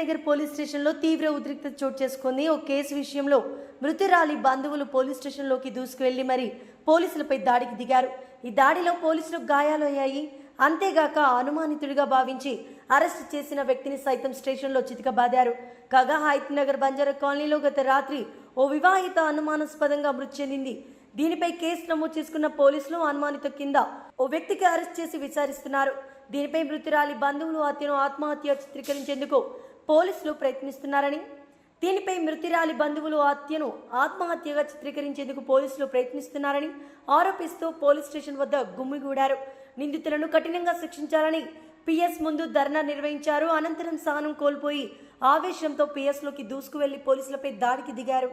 Nagar police స్టేషన్లో తీవ్ర ఉద్రిక్తత చోటు చేసుకుంది. ఓ కేసు విషయంలో మృతురాలి బంధువులు పోలీస్ స్టేషన్లోకి దూసుకువెళ్లి మరి పోలీసులపై దాడికి దిగారు. ఈ దాడిలో పోలీసులకు గాయాలయ్యాయి. అంతేగాక అనుమానితుడిగా భావించి అరెస్ట్ చేసిన వ్యక్తిని సైతం స్టేషన్లో చితకబాదారు. కాగా హయత్ నగర్ బంజారా కాలనీలో గత రాత్రి ఓ వివాహిత అనుమానాస్పదంగా మృతి చెందింది. దీనిపై కేసు నమోదు చేసుకున్న పోలీసులు అనుమానిత కింద ఓ వ్యక్తికి అరెస్ట్ చేసి విచారిస్తున్నారు. దీనిపై మృతురాలి బంధువులు హత్యను ఆత్మహత్య చిత్రీకరించేందుకు పోలీసులు ప్రయత్నిస్తున్నారని ఆరోపిస్తూ పోలీస్ స్టేషన్ వద్ద గుమ్మిగూడారు. నిందితులను కఠినంగా శిక్షించాలని పిఎస్ ముందు ధర్నా నిర్వహించారు. అనంతరం సహనం కోల్పోయి ఆవేశంతో పిఎస్ లోకి దూసుకు వెళ్లి పోలీసులపై దాడికి దిగారు.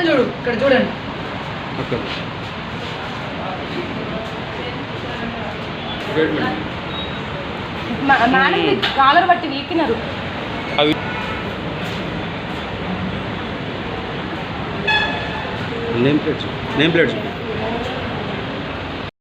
చూడు ఇక్కడ చూడండి. మేడం కాలర్ బట్టి వీకినారు. Name plates